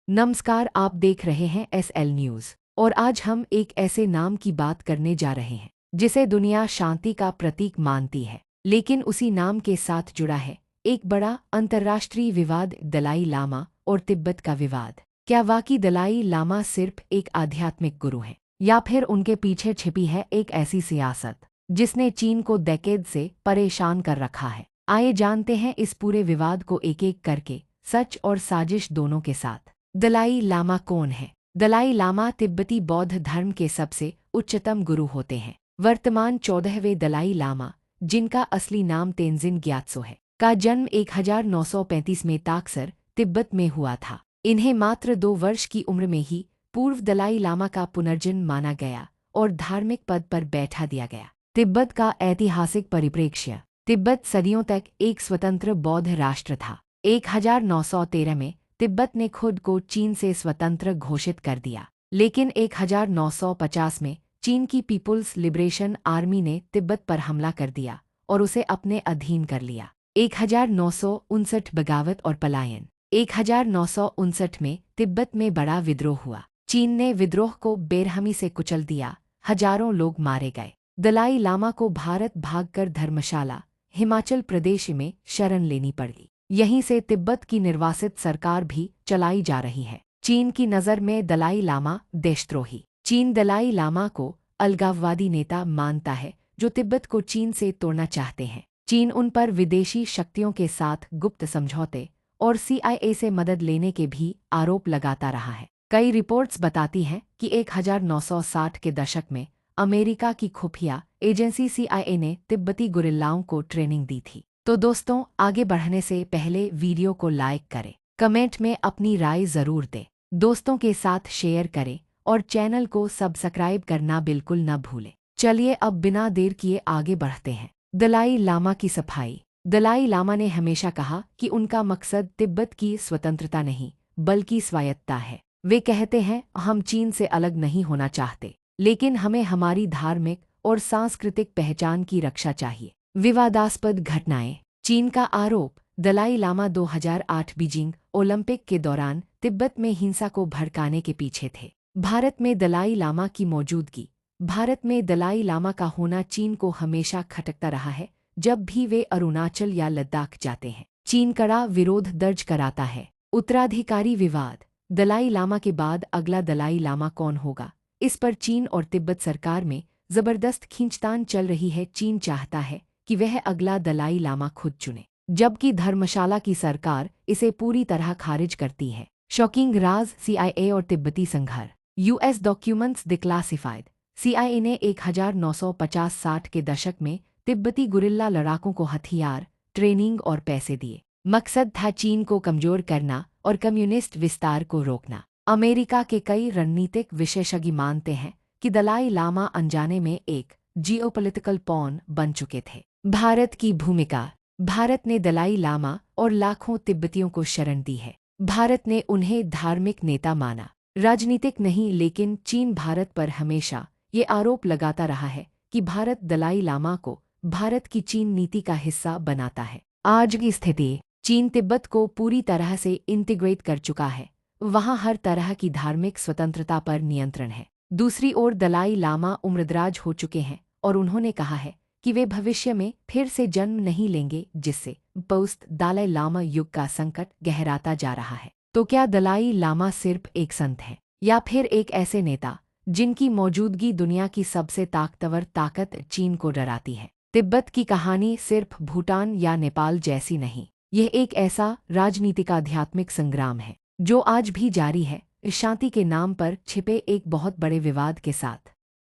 नमस्कार, आप देख रहे हैं SL न्यूज़ और आज हम एक ऐसे नाम की बात करने जा रहे हैं जिसे दुनिया शांति का प्रतीक मानती है, लेकिन उसी नाम के साथ जुड़ा है एक बड़ा अंतर्राष्ट्रीय विवाद, दलाई लामा और तिब्बत का विवाद। क्या वाकई दलाई लामा सिर्फ एक आध्यात्मिक गुरु है या फिर उनके पीछे छिपी है एक ऐसी सियासत जिसने चीन को डेकेड से परेशान कर रखा है? आइए जानते हैं इस पूरे विवाद को एक एक करके, सच और साजिश दोनों के साथ। दलाई लामा कौन है? दलाई लामा तिब्बती बौद्ध धर्म के सबसे उच्चतम गुरु होते हैं। वर्तमान 14वें दलाई लामा, जिनका असली नाम तेंजिन ग्यात्सो है, का जन्म 1935 में ताकसर, तिब्बत में हुआ था। इन्हें मात्र 2 वर्ष की उम्र में ही पूर्व दलाई लामा का पुनर्जन्म माना गया और धार्मिक पद पर बैठा दिया गया। तिब्बत का ऐतिहासिक परिप्रेक्ष्य। तिब्बत सदियों तक एक स्वतंत्र बौद्ध राष्ट्र था। 1913 में तिब्बत ने खुद को चीन से स्वतंत्र घोषित कर दिया, लेकिन 1950 में चीन की पीपुल्स लिबरेशन आर्मी ने तिब्बत पर हमला कर दिया और उसे अपने अधीन कर लिया। 1959 बगावत और पलायन। 1959 में तिब्बत में बड़ा विद्रोह हुआ। चीन ने विद्रोह को बेरहमी से कुचल दिया, हजारों लोग मारे गए। दलाई लामा को भारत भागकर धर्मशाला, हिमाचल प्रदेश में शरण लेनी पड़ी। यहीं से तिब्बत की निर्वासित सरकार भी चलाई जा रही है। चीन की नज़र में दलाई लामा देशद्रोही। चीन दलाई लामा को अलगाववादी नेता मानता है जो तिब्बत को चीन से तोड़ना चाहते हैं। चीन उन पर विदेशी शक्तियों के साथ गुप्त समझौते और CIA से मदद लेने के भी आरोप लगाता रहा है। कई रिपोर्ट्स बताती हैं कि 1960 के दशक में अमेरिका की खुफिया एजेंसी CIA ने तिब्बती गुरिल्लाओं को ट्रेनिंग दी थी। तो दोस्तों, आगे बढ़ने से पहले वीडियो को लाइक करें, कमेंट में अपनी राय ज़रूर दें, दोस्तों के साथ शेयर करें और चैनल को सब्सक्राइब करना बिल्कुल न भूलें। चलिए अब बिना देर किए आगे बढ़ते हैं। दलाई लामा की सफाई। दलाई लामा ने हमेशा कहा कि उनका मकसद तिब्बत की स्वतंत्रता नहीं बल्कि स्वायत्तता है। वे कहते हैं, हम चीन से अलग नहीं होना चाहते, लेकिन हमें हमारी धार्मिक और सांस्कृतिक पहचान की रक्षा चाहिए। विवादास्पद घटनाएं। चीन का आरोप। दलाई लामा 2008 बीजिंग ओलंपिक के दौरान तिब्बत में हिंसा को भड़काने के पीछे थे। भारत में दलाई लामा की मौजूदगी। भारत में दलाई लामा का होना चीन को हमेशा खटकता रहा है। जब भी वे अरुणाचल या लद्दाख जाते हैं, चीन कड़ा विरोध दर्ज कराता है। उत्तराधिकारी विवाद। दलाई लामा के बाद अगला दलाई लामा कौन होगा, इस पर चीन और तिब्बत सरकार में जबरदस्त खींचतान चल रही है। चीन चाहता है कि वह अगला दलाई लामा खुद चुने, जबकि धर्मशाला की सरकार इसे पूरी तरह खारिज करती है। शॉकिंग राज। CIA और तिब्बती संघर्ष। US documents declassified. CIA ने 1950-60 के दशक में तिब्बती गुरिल्ला लड़ाकों को हथियार, ट्रेनिंग और पैसे दिए। मकसद था चीन को कमजोर करना और कम्युनिस्ट विस्तार को रोकना। अमेरिका के कई रणनीतिक विशेषज्ञ मानते हैं कि दलाई लामा अनजाने में एक जियोपॉलिटिकल पॉन बन चुके थे। भारत की भूमिका। भारत ने दलाई लामा और लाखों तिब्बतियों को शरण दी है। भारत ने उन्हें धार्मिक नेता माना, राजनीतिक नहीं। लेकिन चीन भारत पर हमेशा ये आरोप लगाता रहा है कि भारत दलाई लामा को भारत की चीन नीति का हिस्सा बनाता है। आज की स्थिति। चीन तिब्बत को पूरी तरह से इंटीग्रेट कर चुका है। वहाँ हर तरह की धार्मिक स्वतंत्रता पर नियंत्रण है। दूसरी ओर दलाई लामा उम्रदराज हो चुके हैं और उन्होंने कहा है कि वे भविष्य में फिर से जन्म नहीं लेंगे, जिससे पोस्ट दलाई लामा युग का संकट गहराता जा रहा है। तो क्या दलाई लामा सिर्फ एक संत है या फिर एक ऐसे नेता जिनकी मौजूदगी दुनिया की सबसे ताकतवर ताकत चीन को डराती है? तिब्बत की कहानी सिर्फ भूटान या नेपाल जैसी नहीं, यह एक ऐसा राजनीतिक आध्यात्मिक संग्राम है जो आज भी जारी है, शांति के नाम पर छिपे एक बहुत बड़े विवाद के साथ।